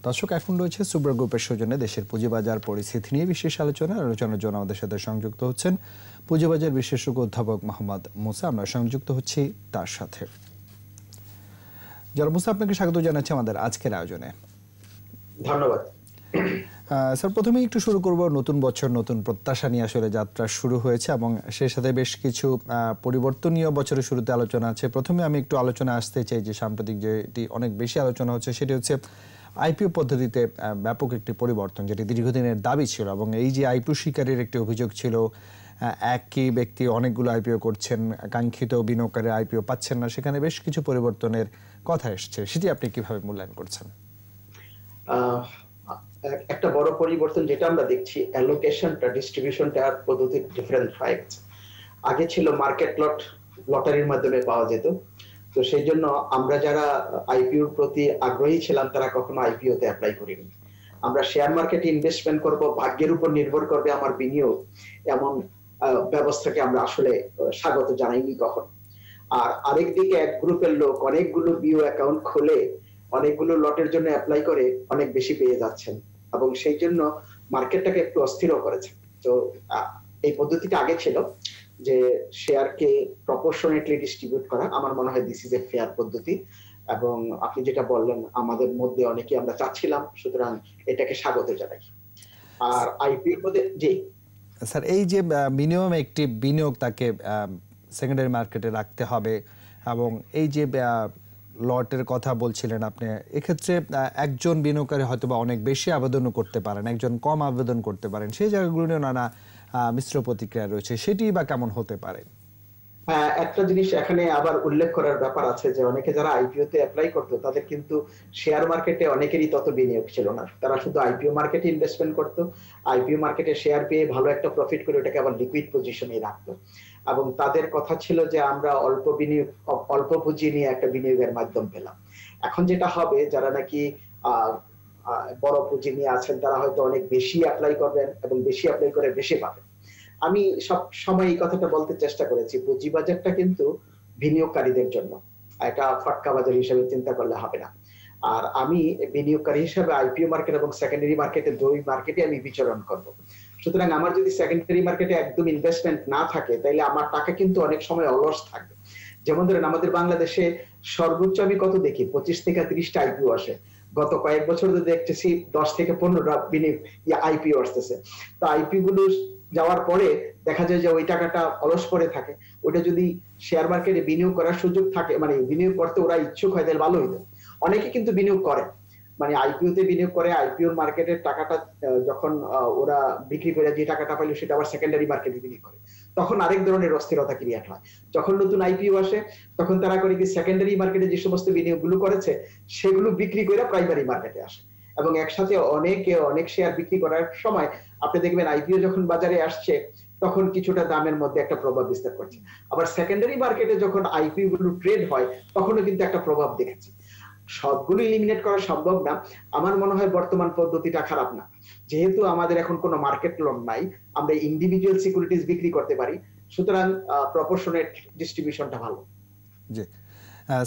দর্শক, এখন রয়েছে সুব্রা গ্রুপের সৌজন্যে দেশের পুঁজিবাজার পরিস্থিতি নিয়ে বিশেষ আলোচনার জন্য আমাদের সাথে সংযুক্ত হচ্ছেন পুঁজিবাজার বিশেষজ্ঞ অধ্যাপক মোহাম্মদ মুসা। আমরা সংযুক্ত হচ্ছি তার সাথে। জনাব মুসা, আপনাকে স্বাগত জানাচ্ছি আমাদের আজকের আয়োজনে। ধন্যবাদ স্যার। প্রথমেই একটু শুরু করব, নতুন বছর নতুন প্রত্যাশা নিয়ে আসলে যাত্রা শুরু হয়েছে এবং সেই সাথে বেশ কিছু পরিবর্তনীয় বছরের শুরুতে আলোচনা আছে। প্রথমে আমি একটু আলোচনা আসতে চাই যে সাম্প্রতিক যেটি অনেক বেশি আলোচনা হচ্ছে সেটি হচ্ছে আইপিও পদ্ধতিতে ব্যাপক একটি পরিবর্তন, যেটি দীর্ঘদিনের দাবি ছিল। এবং এই যে আইপিও শিকারের একটি অভিযোগ ছিল, একই ব্যক্তি অনেকগুলো আইপিও করছেন, কাঙ্ক্ষিত বিনিয়োগকারী আইপিও পাচ্ছেন না, সেখানে বেশ কিছু পরিবর্তনের কথা এসছে। সেটি আপনি কিভাবে মূল্যায়ন করছেন? একটা বড় পরিবর্তন যেটা আমরা দেখছি, অ্যালোকেশনটা, ডিস্ট্রিবিউশনটা পদ্ধতি ডিফারেন্ট হয়ে গেছে। আগে ছিল মার্কেট লটারির মাধ্যমে পাওয়া যেত, তো সেই জন্য আমরা যারা আইপিওর প্রতি আগ্রহী ছিলাম তারা কখনো আইপিওতে অ্যাপ্লাই করিনি। আমরা শেয়ার মার্কেটে ইনভেস্টমেন্ট করব, ভাগ্যের উপর নির্ভর করবে আমার বিনিয়োগ, এমন ব্যবস্থাকে আমরা আসলে স্বাগত জানাইনি কখন। আর আরেক দিকে এক গ্রুপের লোক অনেকগুলো বিও অ্যাকাউন্ট খুলে অনেকগুলো লটের জন্য অ্যাপ্লাই করে অনেক বেশি পেয়ে যাচ্ছেন, এবং সেই জন্য মার্কেটটাকে একটু অস্থির করেছে। তো এই পদ্ধতিটা আগে ছিল যে শেয়ারকে প্রপোর্শনেটলি ডিস্ট্রিবিউট করা। আমার মনে হয় দিস ইজ এ ফেয়ার পদ্ধতি, এবং আপনি যেটা বললেন আমাদের মধ্যে অনেকে আমরা চাচ্ছিলাম, সুতরাং এটাকে স্বাগত জানাই। আর আইপিওর মধ্যে জি স্যার, এই যে মিনিমাম একটি বিনিয়োগ তাকে সেকেন্ডারি মার্কেটে রাখতে হবে, এবং এই যে লটের কথা বলছিলেন আপনি, এক্ষেত্রে একজন বিনিয়োগকারী হয়তো বা অনেক বেশি আবেদনও করতে পারেন, একজন কম আবেদন করতে পারেন, সেই জায়গাগুলো নিয়ে নানা মিশ্র প্রতিক্রিয়া রয়েছে। সেটি বা কেমন হতে পারে? একটা জিনিস এখানে আবার উল্লেখ করার ব্যাপার আছে যে অনেকে যারা আইপিও তে অ্যাপ্লাই করতো তাদের কিন্তু শেয়ার মার্কেটে অনেকেরই তত বিনিয়োগ ছিল না, তারা শুধু আইপিও মার্কেটে ইনভেস্টমেন্ট করতো, আইপিও মার্কেটে শেয়ার পেয়ে ভালো একটা প্রফিট করে ওটাকে আবার লিকুইড পজিশনে রাখতো, এবং তাদের কথা ছিল যে আমরা অল্প পুঁজি নিয়ে একটা বিনিয়োগের মাধ্যম পেলাম। এখন যেটা হবে, যারা নাকি বড় পুঁজি নিয়ে আছেন তারা হয়তো অনেক বেশি অ্যাপ্লাই করবেন এবং বেশি অ্যাপ্লাই করে বেশি পাবেন। আমি সব সময় এই কথাটা বলতে চেষ্টা করেছি, পুঁজিবাজারটা কিন্তু বিনিয়োগকারীদের জন্য, এটা ফটকা বাজার হিসেবে চিন্তা করলে হবে না। আর আমি বিনিয়োগকারী হিসেবে আইপিও মার্কেট এবং সেকেন্ডারি মার্কেটে দুই মার্কেটে আমি বিচরণ করব। সুতরাং আমার যদি সেকেন্ডারি মার্কেটে একদম ইনভেস্টমেন্ট না থাকে তাহলে আমার টাকা কিন্তু অনেক সময় অলস থাকবে। যেমন ধরেন আমাদের বাংলাদেশে সর্বোচ্চ আমি কত দেখি, 25 থেকে 30টা আইপিও আসে। গত কয়েক বছর দেখতেছি 10 থেকে 15টা আইপিও আসতেছে। তো আইপিও গুলো যাওয়ার পরে দেখা যায় যে ওই টাকাটা অলস পড়ে থাকে। ওটা যদি শেয়ার মার্কেটে বিনিয়োগ করার সুযোগ থাকে, মানে বিনিয়োগ করতে ওরা ইচ্ছুক হয়, তাহলে ভালো হইতো। অনেকে কিন্তু বিনিয়োগ করে, মানে আইপিও তে বিনিয়োগ করে, আইপিওর মার্কেটের টাকাটা যখন ওরা বিক্রি করে যে টাকাটা পাইলো সেটা আবার সেকেন্ডারি মার্কেটে বিনিয়োগ করে, তখন আরেক ধরনের অস্থিরতা ক্রিয়েট হয়। যখন নতুন আইপিও আসে তখন তারা করে কি, সেকেন্ডারি মার্কেটে যে সমস্ত বিনিয়োগগুলো করেছে সেগুলো বিক্রি করে প্রাইমারি মার্কেটে আসে, এবং একসাথে অনেক শেয়ার বিক্রি করার সময় আপনি দেখবেন আইপিও যখন বাজারে আসছে তখন কিছুটা দামের মধ্যে একটা প্রভাব বিস্তার করছে। আবার সেকেন্ডারি মার্কেটে যখন আইপিও গুলো ট্রেড হয় তখনও কিন্তু একটা প্রভাব দেখেছি। সবগুলো এলিমিনেট করা সম্ভব না। আমার মনে হয় বর্তমান পদ্ধতিটা খারাপ না, যেহেতু আমাদের এখন কোনো মার্কেট লোন নাই, আমরা ইন্ডিভিজুয়াল সিকিউরিটিজ বিক্রি করতে পারি, সুতরাং প্রপোর্শনেট ডিস্ট্রিবিউশনটা ভালো। জি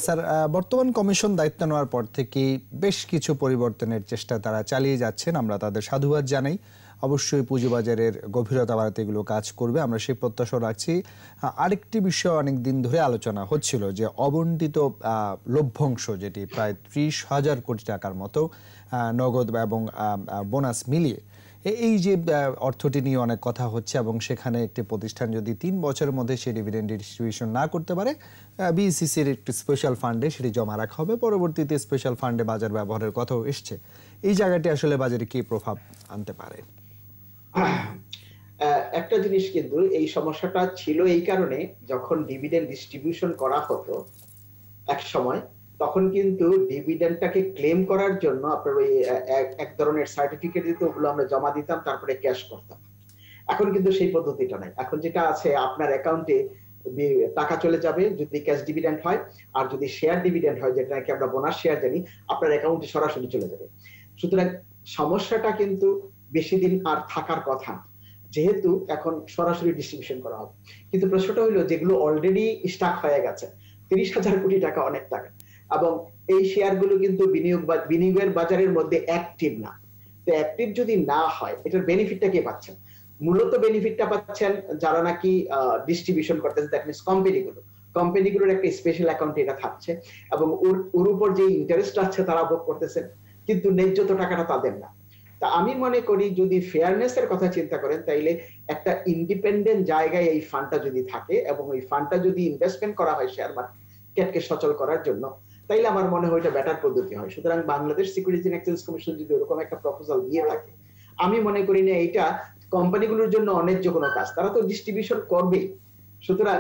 স্যার, বর্তমান কমিশন দায়িত্ব নেওয়ার পর থেকে বেশ কিছু পরিবর্তনের চেষ্টা তারা চালিয়ে যাচ্ছেন, আমরা তাদের সাধুবাদ জানাই। অবশ্যই পুঁজিবাজারের গভীরতা বাড়াতে এগুলো কাজ করবে, আমরা সেই প্রত্যাশা রাখছি। আরেকটি বিষয় অনেক দিন ধরে আলোচনা হচ্ছিল যে অবন্টিত লভ্যাংশ, যেটি প্রায় 30,000 কোটি টাকার মতো নগদ এবং বোনাস মিলিয়ে, এই যে অর্থটি নিয়ে অনেক কথা হচ্ছে, এবং সেখানে একটি প্রতিষ্ঠান যদি 3 বছরের মধ্যে সেই ডিভিডেন্ড ডিস্ট্রিবিউশন না করতে পারে, বিসিসির একটি স্পেশাল ফান্ডে সেটি জমা রাখা হবে, পরবর্তীতে স্পেশাল ফান্ডে বাজার ব্যবহারের কথাও এসছে। এই জায়গাটি আসলে বাজারে কি প্রভাব আনতে পারে? একটা জিনিস, কিন্তু এই সমস্যাটা ছিল এই কারণে, যখন ডিভিডেন্ড ডিস্ট্রিবিউশন করা হতো এক সময়, তখন কিন্তু ডিভিডেন্ডটাকে ক্লেম করার জন্য আপনার ওই এক ধরনের সার্টিফিকেট দিত, ওগুলো আমরা জমা দিতাম, তারপরে ক্যাশ করতাম। এখন কিন্তু সেই পদ্ধতিটা নাই। এখন যেটা আছে, আপনার অ্যাকাউন্টে টাকা চলে যাবে যদি ক্যাশ ডিভিডেন্ড হয়, আর যদি শেয়ার ডিভিডেন্ড হয়, যেটা নাকি আমরা বোনাস শেয়ার জানি, আপনার অ্যাকাউন্টে সরাসরি চলে যাবে। সুতরাং সমস্যাটা কিন্তু বেশি দিন আর থাকার কথা, যেহেতু এখন সরাসরি ডিস্ট্রিবিউশন করা হবে। কিন্তু প্রশ্নটা হলো, যেগুলো অলরেডি স্টাক হয়ে গেছে, 30,000 কোটি টাকা অনেক টাকা, এবং এই শেয়ারগুলো কিন্তু বিনিয়োগের বাজারের মধ্যে অ্যাক্টিভ না। তো অ্যাক্টিভ যদি না হয় এটার বেনিফিটটা কে পাচ্ছেন? মূলত বেনিফিটটা পাচ্ছেন যারা নাকি ডিস্ট্রিবিউশন করতেছে, দ্যাট মিন্স কোম্পানিগুলোর একটা স্পেশাল অ্যাকাউন্টে এটা থাকছে এবং ওর উপর যে ইন্টারেস্ট আছে তারা ভোগ করতেছেন, কিন্তু ন্যায্য তো টাকাটা তাদের না। তা আমি মনে করি যদি ফেয়ারনেস এর কথা চিন্তা করেন তাইলে একটা ইন্ডিপেন্ডেন্ট জায়গায় এই ফান্ডটা যদি থাকে এবং ওই ফান্ডটা যদি ইনভেস্টমেন্ট করা হয় শেয়ার মার্কেটকে সচল করার জন্য, তাইলে আমার মনে হয় এটা বেটার পদ্ধতি হয়। সুতরাং Bangladesh securities and exchange commission যদি ওরকম একটা প্রপোজাল দিয়ে থাকে, আমি মনে করি না এটা কোম্পানিগুলোর জন্য অন্যায্য কোনো কাজ, তারা তো ডিস্ট্রিবিউশন করবেই। সুতরাং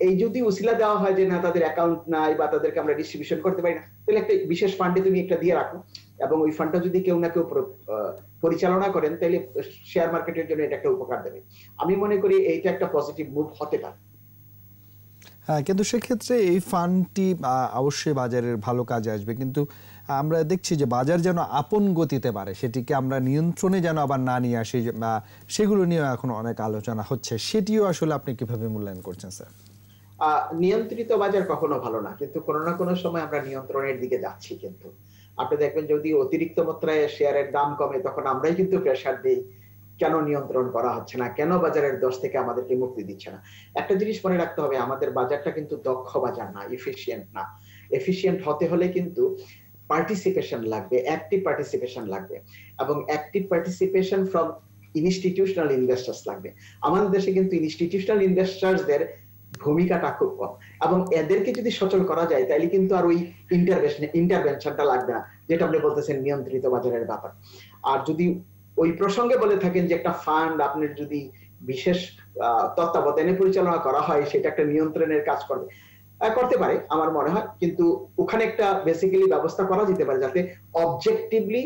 এই যদি উসিলা দেওয়া হয় যে না তাদের অ্যাকাউন্ট নাই বা তাদেরকে আমরা ডিস্ট্রিবিউশন করতে পারি না, তাহলে একটা বিশেষ ফান্ডে তুমি একটা দিয়ে রাখো এবং ওই ফান্ডটা যদি কেউ না কেউ পরিচালনা করেন তাহলে শেয়ার মার্কেটের জন্য এটা একটা উপকার দেবে। আমি মনে করি এইটা একটা পজিটিভ মুভ হতে পারে। হ্যাঁ, কিন্তু সেক্ষেত্রে এই ফান্ডটি অবশ্যই বাজারের ভালো কাজে আসবে, কিন্তু আমরা দেখছি যে বাজার যেন আপন গতিতে বাড়ে, সেটিকে আমরা নিয়ন্ত্রণে যেন আবার না নিয়ে আসি, সেগুলো নিয়ে এখন অনেক আলোচনা হচ্ছে। সেটিও আসলে আপনি কিভাবে মূল্যায়ন করছেন স্যার? নিয়ন্ত্রিত বাজার কখনো ভালো না, কিন্তু কোনো না কোনো সময় আমরা নিয়ন্ত্রণের দিকে যাচ্ছি। কিন্তু আপনি দেখবেন যদি অতিরিক্ত মাত্রায় শেয়ারের দাম কমে তখন আমরাই কিন্তু প্রেসার দিই, কেন নিয়ন্ত্রণ করা হচ্ছে না, কেন বাজারের দোষ থেকে আমাদেরকে মুক্তি দিচ্ছে না। একটা জিনিস মনে রাখতে হবে, আমাদের বাজারটা কিন্তু দক্ষ বাজার না, এফিশিয়েন্ট না। এফিশিয়েন্ট হতে হলে কিন্তু পার্টিসিপেশন লাগবে, অ্যাক্টিভ পার্টিসিপেশন লাগবে এবং active participation from institutional investors লাগবে। আমাদের দেশে কিন্তু ইনস্টিটিউশনাল ইনভেস্টার্সদের ভূমিকাটা খুব কম এবং এদেরকে যদি সচল করা যায় তাহলে কিন্তু আর ওই ইন্টারভেনশনটা লাগবে না, যেটা আপনি বলতেছেন নিয়ন্ত্রিত বাজারের ব্যাপার। আর যদি ওই প্রসঙ্গে বলে থাকেন যে একটা ফান্ড আপনার যদি বিশেষ তত্ত্বাবধানে পরিচালনা করা হয় সেটা একটা নিয়ন্ত্রণের কাজ করবে, করতে পারে আমার মনে হয়, কিন্তু ওখানে একটা বেসিক্যালি ব্যবস্থা করা যেতে পারে যাতে অবজেক্টিভলি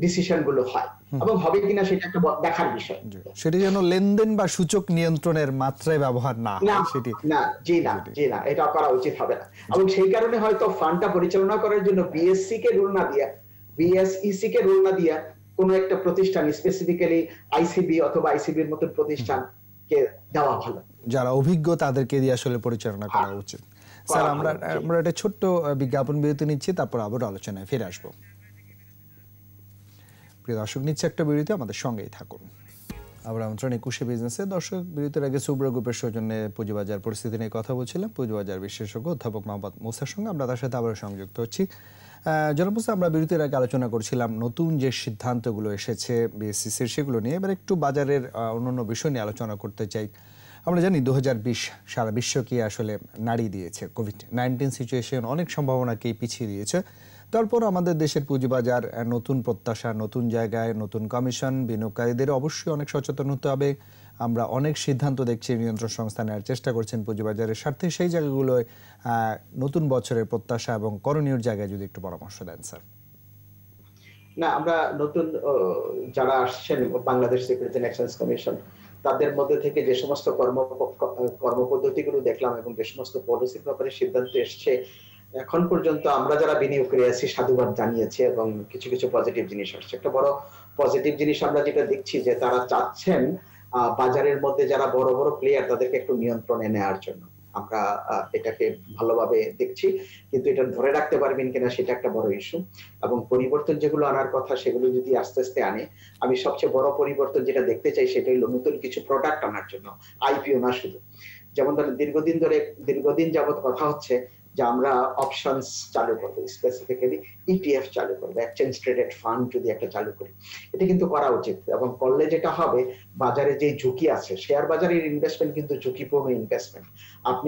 ডিসিশন গুলো হয় এবং হবে কিনা সেটা একটা দেখার বিষয়। সেটি যেন লেনদেন বা সূচক নিয়ন্ত্রণের মাত্রায় ব্যবহার না হয়, সেটি না, এটা করা উচিত হবে না। এবং সেই কারণে হয়তো ফান্ডটা পরিচালনা করার জন্য বিএসসি কে রুল না দিয়া কোন একটা প্রতিষ্ঠান, স্পেসিফিক্যালি আইসিবি অথবা আইসিবির মতো প্রতিষ্ঠানকে দেওয়া ভালো, যারা অভিজ্ঞ তাদেরকে দিয়ে আসলে পরিচালনা করা উচিত। স্যার, আমরা একটা ছোট্ট বিজ্ঞাপন বিরতি নিচ্ছি, তারপর আবার আলোচনায় ফিরে আসবো। প্রিয় দর্শক, নিচ্ছে একটা বিরতি, আমাদের সঙ্গেই থাকুন। আবার আমন্ত্রণ 21 বিজনেসে। দর্শক, বিরতির আগে সুব্রা গ্রুপের সৌজন্যে পুঁজিবাজার পরিস্থিতি নিয়ে কথা বলছিলাম পুঁজিবাজার বিশেষজ্ঞ অধ্যাপক মোহাম্মদ মুসার সঙ্গে। আমরা তার সাথে আবার সংযুক্ত হচ্ছি। জনাব মুসা, আমরা বিরতির আগে আলোচনা করছিলাম নতুন যে সিদ্ধান্তগুলো এসেছে বিএসসিসির, সেগুলো নিয়ে। এবার একটু বাজারের অন্যান্য বিষয় নিয়ে আলোচনা করতে চাই। আমরা জানি 2020 সারা বিশ্বকে আসলে নাড়িয়ে দিয়েছে। কোভিড-19 সিচুয়েশন অনেক সম্ভাবনাকেই পিছিয়ে দিয়েছে। তারপর আমাদের দেশের পুঁজিবাজার নতুন প্রত্যাশা, নতুন জায়গায়, নতুন কমিশন, বিনিয়োগকারীদের অবশ্যই অনেক সচেতন হতে হবে। আমরা অনেক সিদ্ধান্ত দেখছি নিয়ন্ত্রণ সংস্থা নেওয়ার চেষ্টা করছেন পুঁজিবাজারের স্বার্থে। সেই জায়গাগুলোয় নতুন বছরের প্রত্যাশা এবং করণীয় জায়গায় যদি একটু পরামর্শ দেন স্যার। না, আমরা নতুন যারা আসছেন Bangladesh securities and exchange commission, তাদের মধ্যে থেকে যে সমস্ত কর্মপদ্ধতিগুলো দেখলাম এবং যে সমস্ত পলিসির ব্যাপারে সিদ্ধান্ত এসছে, এখন পর্যন্ত আমরা যারা বিনিয়োগকারী আছি সাধুবাদ জানিয়েছি এবং কিছু কিছু পজিটিভ জিনিস আসছে। একটা বড় পজিটিভ জিনিস আমরা যেটা দেখছি যে তারা চাচ্ছেন বাজারের মধ্যে যারা বড় বড় প্লেয়ার তাদেরকে একটু নিয়ন্ত্রণে নেওয়ার জন্য। আমরা এটাকে ভালোভাবে দেখছি, কিন্তু এটা ধরে রাখতে পারবেন কিনা সেটা একটা বড় ইস্যু। এবং পরিবর্তন যেগুলো আনার কথা সেগুলো যদি আস্তে আস্তে আনে, আমি সবচেয়ে বড় পরিবর্তন যেটা দেখতে চাই সেটা হলো নতুন কিছু প্রোডাক্ট আনার জন্য, আইপিও না শুধু। যেমন ধরেন দীর্ঘদিন যাবত কথা হচ্ছে যে আমরা অপশনস চালু করবো, স্পেসিফিক্যালি ইটিএফ চালু করবো, এক্সচেঞ্জ ট্রেডেড ফান্ড যদি একটা চালু করি, এটা কিন্তু করা উচিত। এবং করলে যেটা হবে, বাজারে যে ঝুঁকি আছে, শেয়ার বাজারের ইনভেস্টমেন্ট কিন্তু ঝুঁকিপূর্ণ ইনভেস্টমেন্ট,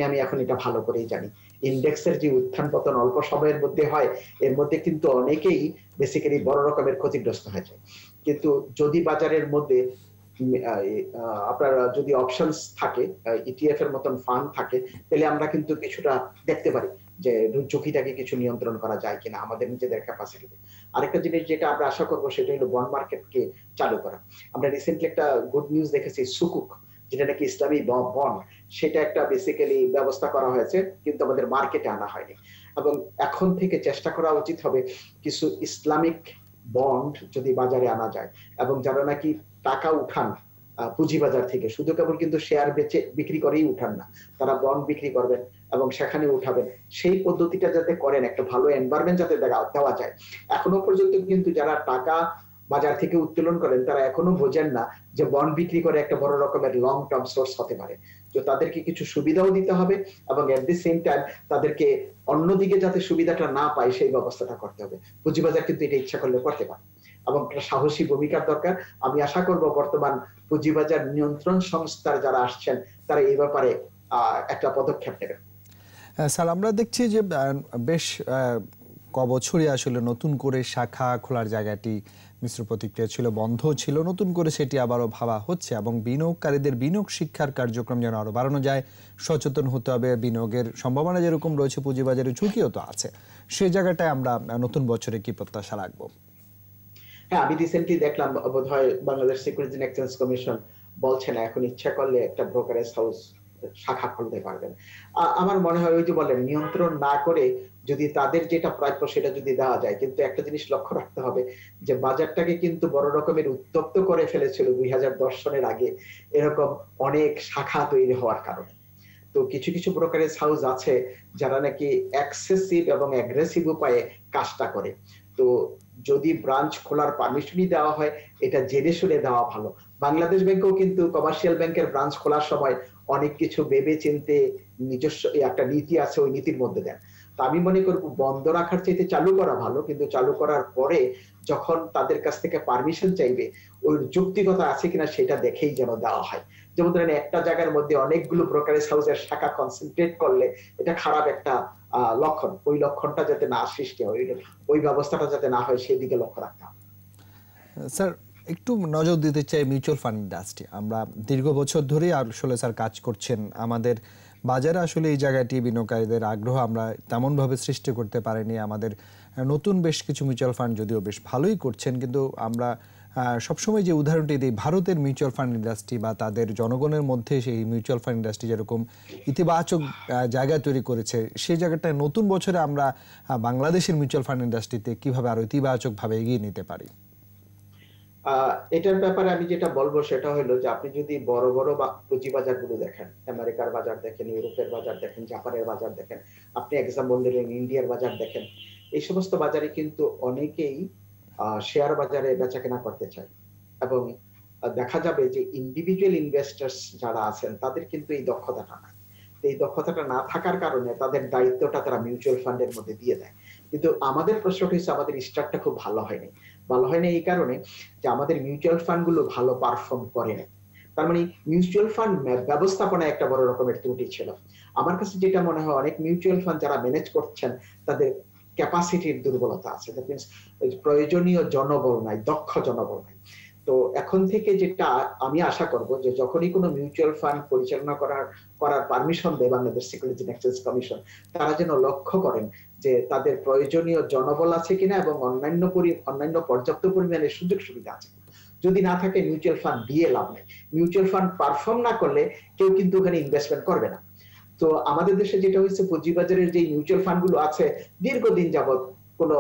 আমি এখন এটা ভালো করেই জানি। ইন্ডেক্সের যে উত্থান পতন অল্প সময়ের মধ্যে হয়, এর মধ্যে কিন্তু অনেকেই বেসিক্যালি বড় রকমের ক্ষতিগ্রস্ত হয়ে যায়। কিন্তু যদি বাজারের মধ্যে আপনার যদি অপশনস থাকে, ইটিএফ এর মতন ফান্ড থাকে, তাহলে আমরা কিন্তু কিছুটা দেখতে পারি যে ঝুঁকিটাকে কিছু নিয়ন্ত্রণ করা যায় কিনা আমাদের নিজেদের ক্যাপাসিটিতে। আরেকটা জিনিস যেটা আমরা আশা করবো সেটা হলো বন্ড মার্কেটকে চালু করা। আমরা রিসেন্টলি একটা গুড নিউজ দেখেছি, সুকুক, যেটা নাকি ইসলামী বন্ড, সেটা একটা বেসিক্যালি ব্যবস্থা করা হয়েছে, কিন্তু আমাদের মার্কেটে আনা হয়নি। এবং এখন থেকে চেষ্টা করা উচিত হবে কিছু ইসলামিক বন্ড যদি বাজারে আনা যায়, এবং যারা নাকি টাকা উঠান পুঁজিবাজার থেকে, শুধু কেবল কিন্তু শেয়ার বিক্রি করেই উঠান না, তারা বন্ড বিক্রি করবেন, এবং সেখানে উঠাবেন, সেই পদ্ধতিটা যাতে করেন, একটা ভালো এনভায়রনমেন্ট যাতে দেওয়া যায়। এখনো পর্যন্ত কিন্তু যারা টাকা বাজার থেকে উত্তোলন করেন তারা এখনো বোঝেন না যে বন্ড বিক্রি করে একটা বড় রকমের লং টার্ম সোর্স হতে পারে। তো তাদেরকে কিছু সুবিধাও দিতে হবে এবং এট দি সেম টাইম তাদেরকে অন্যদিকে যাতে সুবিধাটা না পায় সেই ব্যবস্থাটা করতে হবে। পুঁজিবাজার কিন্তু এটা ইচ্ছা করলে করতে পারে এবং একটা সাহসী ভূমিকার দরকার। আমি আশা করব বর্তমান পুঁজিবাজার নিয়ন্ত্রণ সংস্থার যারা আসছেন তারা এই ব্যাপারে একটা পদক্ষেপ নেবেন। স্যার, আমরা দেখছি যে বেশ কবছরই আসলে নতুন করে শাখা খোলার জায়গাটি মিশ্র প্রতিক্রিয়া ছিল, বন্ধ ছিল, নতুন করে সেটি আবারও ভাবা হচ্ছে এবং বিনিয়োগকারীদের বিনিয়োগ শিক্ষার কার্যক্রম যেন আরো বাড়ানো যায়, সচেতন হতে হবে। বিনিয়োগের সম্ভাবনা যেরকম রয়েছে, পুঁজিবাজারে ঝুঁকিও তো আছে। সেই জায়গাটায় আমরা নতুন বছরে কি প্রত্যাশা রাখবো? হ্যাঁ, আমি রিসেন্টলি দেখলাম বোধহয় Bangladesh securities and exchange commission বলছে না এখন ইচ্ছা করলে একটা ব্রোকারেজ হাউস শাখা খুলতে পারবেন। আমার মনে হয় ওই যে বলেন, নিয়ন্ত্রণ না করে যদি তাদের যেটা প্রাপ্য সেটা যদি দেওয়া যায়, কিন্তু একটা জিনিস লক্ষ্য রাখতে হবে যে বাজারটাকে কিন্তু বড় রকমের উত্তপ্ত করে ফেলেছিল 2010 সনের আগে এরকম অনেক শাখা তৈরি হওয়ার কারণে। তো কিছু কিছু ব্রোকারেজ হাউস আছে যারা নাকি এক্সেসিভ এবং অ্যাগ্রেসিভ উপায়ে কাজটা করে। তো যদি ব্রাঞ্চ খোলার পারমিশনই দেওয়া হয়, এটা জেনে শুনে দেওয়া ভালো। বাংলাদেশ ব্যাংকেও কিন্তু কমার্শিয়াল ব্যাংকের ব্রাঞ্চ খোলার সময় অনেক কিছু ভেবে চিনতে নিজস্ব একটা নীতি আছে, ওই নীতির মধ্যে দেন। তো আমি মনে করব বন্ধ রাখার চাইতে চালু করা ভালো, কিন্তু চালু করার পরে যখন তাদের কাছ থেকে পারমিশন চাইবে ওই যৌক্তিকতা আছে কিনা সেটা দেখেই যেন দেওয়া হয়। যেমন ধরেন একটা জায়গার মধ্যে অনেকগুলো ব্রোকারেজ হাউসের শাখা কনসেন্ট্রেট করলে এটা খারাপ একটা লক্ষণ। ওই লক্ষণটা যাতে না সৃষ্টি হয়, ওই ব্যবস্থাটা যাতে না হয় সেই দিকে লক্ষ্য রাখতে হবে। স্যার, একটু নজর দিতে চাই মিউচুয়াল ফান্ড ইন্ডাস্ট্রি। আমরা দীর্ঘ বছর ধরেই আসলে স্যার কাজ করছেন। আমাদের বাজারে আসলে এই জায়গাটি বিনিয়োগকারীদের আগ্রহ আমরা তেমনভাবে সৃষ্টি করতে পারিনি। আমাদের নতুন বেশ কিছু মিউচুয়াল ফান্ড যদিও বেশ ভালোই করছেন, কিন্তু আমরা সবসময় যে উদাহরণটি দিই ভারতের মিউচুয়াল ফান্ড ইন্ডাস্ট্রি বা তাদের জনগণের মধ্যে সেই মিউচুয়াল ফান্ড ইন্ডাস্ট্রি যেরকম ইতিবাচক জায়গা তৈরি করেছে, সেই জায়গাটায় নতুন বছরে আমরা বাংলাদেশের মিউচুয়াল ফান্ড ইন্ডাস্ট্রিতে কিভাবে আরো ইতিবাচকভাবে এগিয়ে নিতে পারি? এটার ব্যাপারে আমি যেটা বলবো সেটা হলো যে আপনি যদি বড় বড় পুঁজিবাজারগুলো দেখেন, আমেরিকার বাজার দেখেন, ইউরোপের বাজার দেখেন, জাপানের বাজার দেখেন, আপনি এক্সাম্পল দিলেন ইন্ডিয়ার বাজার দেখেন, এই সমস্ত বাজারে কিন্তু অনেকেই শেয়ার বাজারে বেচাকেনা করতে চায় এবং দেখা যাবে যে ইন্ডিভিজুয়াল ইনভেস্টার্স যারা আছেন তাদের কিন্তু এই দক্ষতাটা নাই। এই দক্ষতাটা না থাকার কারণে তাদের দায়িত্বটা তারা মিউচুয়াল ফান্ডের মধ্যে দিয়ে দেয়। কিন্তু আমাদের প্রশ্নটা হচ্ছে আমাদের স্টার্টটা খুব ভালো হয়নি। ভালো হয়নি এই কারণে যে আমাদের মিউচুয়াল ফান্ড গুলো ভালো পারফর্ম করে না। তার মানে মিউচুয়াল ফান্ড ব্যবস্থাপনায় একটা বড় রকমের ত্রুটি ছিল। আমার কাছে যেটা মনে হয় অনেক মিউচুয়াল ফান্ড যারা ম্যানেজ করছেন তাদের ক্যাপাসিটির দুর্বলতা আছে। দ্যাট মিন্স প্রয়োজনীয় জনবল নাই, দক্ষ জনবল নাই। তো এখন থেকে যেটা আমি আশা করব যে যখনই কোনো মিউচুয়াল ফান্ড পরিচালনা করার পারমিশন দেয় Bangladesh securities and exchange commission, তারা যেন লক্ষ্য করেন যে তাদের প্রয়োজনীয় জনবল আছে কিনা এবং অন্যান্য পর্যাপ্ত পরিমাণে সুযোগ সুবিধা আছে। যদি না থাকে মিউচুয়াল ফান্ড দিয়ে লাভ নেই। মিউচুয়াল ফান্ড পারফর্ম না করলে কেউ কিন্তু ওখানে ইনভেস্টমেন্ট করবে না। তো আমাদের দেশে যেটা হচ্ছে পুঁজিবাজারের যে মিউচুয়াল ফান্ড গুলো আছে দীর্ঘদিন যাবত কোনো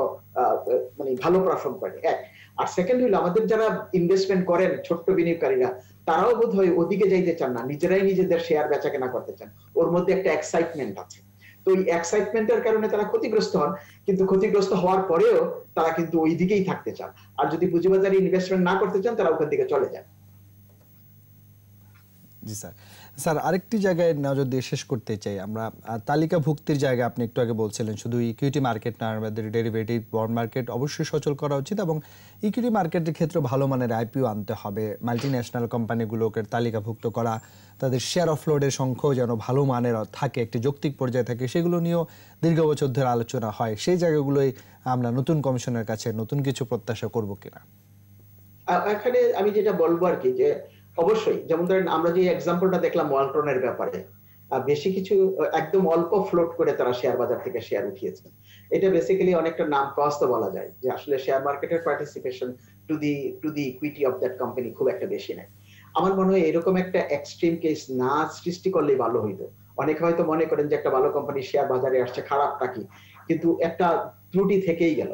মানে ভালো পারফর্ম করে এক। আর সেকেন্ড হলো আমাদের যারা ইনভেস্টমেন্ট করেন ছোট্ট বিনিয়োগকারীরা, তারাও বোধহয় ওদিকে যাইতে চান না, নিজেরাই নিজেদের শেয়ার বেচা কেনা করতে চান। ওর মধ্যে একটা এক্সাইটমেন্ট আছে। তো এই এক্সাইটমেন্টের কারণে তারা ক্ষতিগ্রস্ত হন, কিন্তু ক্ষতিগ্রস্ত হওয়ার পরেও তারা কিন্তু ওই দিকেই থাকতে চান। আর যদি পুঁজিবাজারে ইনভেস্টমেন্ট না করতে চান তারা ওখান থেকে চলে যান। জি স্যার। স্যার, আরেকটি জায়গায় নজর দিয়ে শেষ করতে চাই আমরা। তালিকাভুক্তির জায়গা আপনি একটু আগে বলছিলেন শুধু ইকুইটি মার্কেট না, আমাদের ডেরিভেটিভ বন্ড মার্কেট অবশ্যই সচল করা উচিত এবং ইকুইটি মার্কেটের ক্ষেত্রে ভালো মানের আইপিও আনতে হবে। মাল্টিন্যাশনাল কোম্পানিগুলোকে তালিকাভুক্ত করা, তাদের শেয়ার অফলোডের সংখ্যাও যেন ভালো মানের থাকে, একটি যৌক্তিক পর্যায়ে থাকে, সেগুলো নিয়েও দীর্ঘ বছর ধরে আলোচনা হয়। সেই জায়গাগুলোই আমরা নতুন কমিশনের কাছে নতুন কিছু প্রত্যাশা করব কিনা? এখানে আমি যেটা বলবো আর কি যে অবশ্যই যেমন ধরেন আমরা যে এক্সাম্পলটা দেখলাম ওয়ালটনের ব্যাপারে, বেশি কিছু একদম অল্প ফ্লোট করে তারা শেয়ার বাজার থেকে শেয়ার উঠিয়েছে। এটা বেসিক্যালি অনেকটা নাম কস্ত বলা যায় যে আসলে শেয়ার মার্কেটের participation to the equity of that company খুব একটা বেশি নাই। আমার মনে হয় এরকম একটা এক্সট্রিম কেস না সৃষ্টি করলেই ভালো হইতো। অনেকে হয়তো মনে করেন যে একটা ভালো কোম্পানি শেয়ার বাজারে আসছে, খারাপটা কি, কিন্তু একটা ত্রুটি থেকেই গেল।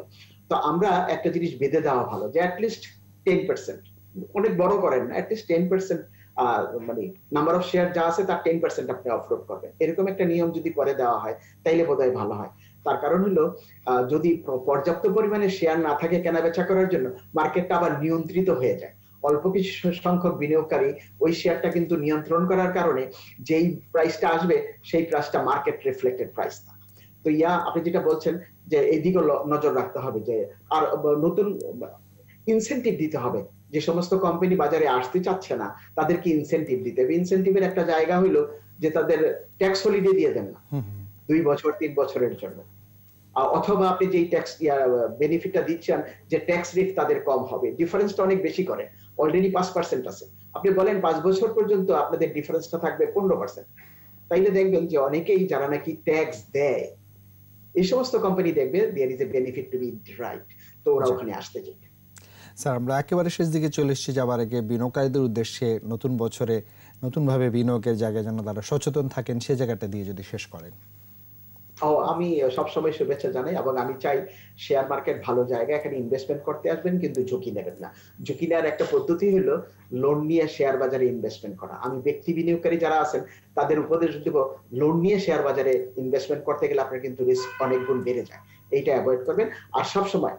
তো আমরা একটা জিনিস বেঁধে দেওয়া ভালো যে অ্যাটলিস্ট 10%, অনেক বড় করেন না, অ্যাটলিস্ট 10% মানে নাম্বার অফ শেয়ার যা আছে তার 10% আপনি অফলোড করবেন, এরকম একটা নিয়ম যদি করে দেওয়া হয় তাইলে বোধহয় ভালো হয়। তার কারণ হলো যদি পর্যাপ্ত পরিমাণে শেয়ার না থাকে কেনা বেচা করার জন্য, মার্কেটটা আবার নিয়ন্ত্রিত হয়ে যায়। অল্প কিছু সংখ্যক বিনিয়োগকারী ওই শেয়ারটা কিন্তু নিয়ন্ত্রণ করার কারণে যেই প্রাইসটা আসবে সেই প্রাইসটা মার্কেট রিফ্লেক্টেড প্রাইস না। তো আপনি যেটা বলছেন যে এইদিকে নজর রাখতে হবে, যে আর নতুন ইনসেনটিভ দিতে হবে। যে সমস্ত কোম্পানি বাজারে আসতে চাচ্ছে না তাদেরকে ইনসেনটিভ দিতে হবে। ইনসেনটিভের একটা জায়গা হলো যে তাদের ট্যাক্স হলিডে দিয়ে দেন না 2 বছর 3 বছরের জন্য, অথবা আপনি যেই ট্যাক্স বেনিফিটটা দিচ্ছেন যে ট্যাক্স রেট তাদের কম হবে, ডিফারেন্সটা অনেক বেশি করে, অলরেডি 5% আছে, আপনি বলেন 5 বছর পর্যন্ত আপনাদের ডিফারেন্সটা থাকবে 15%, তাইলে দেখবেন যে অনেকেই যারা নাকি ট্যাক্স দেয় এই সমস্ত কোম্পানি দেখবে there is a benefit to be right, তো ওরা ওখানে আসতে চায়। স্যার, আমরা একেবারে শেষ দিকে চলে এসেছি, যাবার আগে বিনিয়োগকারীদের উদ্দেশ্যে নতুন বছরে নতুনভাবে বিনিয়োগের জায়গায় যেন তারা সচেতন থাকেন সে জায়গাটা দিয়ে যদি শেষ করেন। আমি সবসময় শুভেচ্ছা জানাই এবং আমি চাই শেয়ার মার্কেট ভালো জায়গা, এখানে ইনভেস্টমেন্ট করতে আসবেন কিন্তু ঝুঁকি নেবেন না। ঝুঁকি নেওয়ার একটা পদ্ধতি হলো লোন নিয়ে শেয়ার বাজারে ইনভেস্টমেন্ট করা। আমি ব্যক্তি বিনিয়োগকারী যারা আছেন তাদের উপদেশ দেব, লোন নিয়ে শেয়ার বাজারে ইনভেস্টমেন্ট করতে গেলে আপনার কিন্তু রিস্ক অনেক গুণ বেড়ে যায়, এইটা অ্যাভয়েড করবেন। আর সবসময়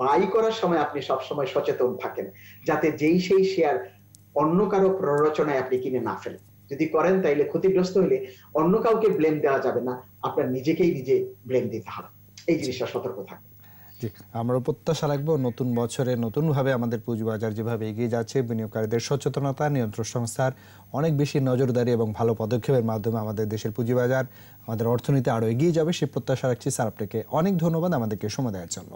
বাই করার সময় আপনি সবসময় সচেতন থাকেন যাতে সেই শেয়ার অন্য কারো প্ররোচনায় আপনি কিনে না ফেলেন। যদি করেন তাইলে ক্ষতিগ্রস্ত হলে অন্য কাউকে ব্লেম দেওয়া যাবে না, আপনার নিজেকেই নিজে ব্লেম দিতে হবে। এই জিনিসটা সতর্ক থাকবেন। জি, আমরা প্রত্যাশা রাখবো নতুন বছরে নতুনভাবে আমাদের পুঁজিবাজার যেভাবে এগিয়ে যাচ্ছে, বিনিয়োগকারীদের সচেতনতা, নিয়ন্ত্রণ সংস্থার অনেক বেশি নজরদারি এবং ভালো পদক্ষেপের মাধ্যমে আমাদের দেশের পুঁজিবাজার, আমাদের অর্থনীতি আরো এগিয়ে যাবে সেই প্রত্যাশা রাখছি। স্যার, আপনাকে অনেক ধন্যবাদ আমাদেরকে সময় দেওয়ার জন্য।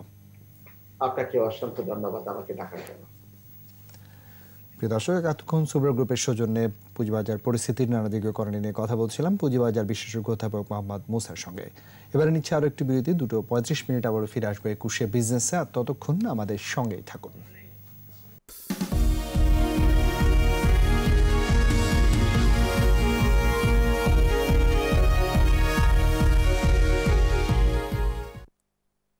আপনাকে অসংখ্য ধন্যবাদ আমাকে ডাকার জন্য। প্রিয় দর্শক, এতক্ষণ সুব্রা গ্রুপের সৌজন্যে পুঁজিবাজার পরিস্থিতির নানা দিকে করণীয় নিয়ে কথা বলছিলাম পুঁজিবাজার বিশেষজ্ঞ অধ্যাপক মোহাম্মদ মুসার সঙ্গে। এবারে নিচ্ছে আরো একটি বিরতি, 2:35 আবারও ফিরে আসবে 21 বিজনেসে। আর ততক্ষণ আমাদের সঙ্গেই থাকুন।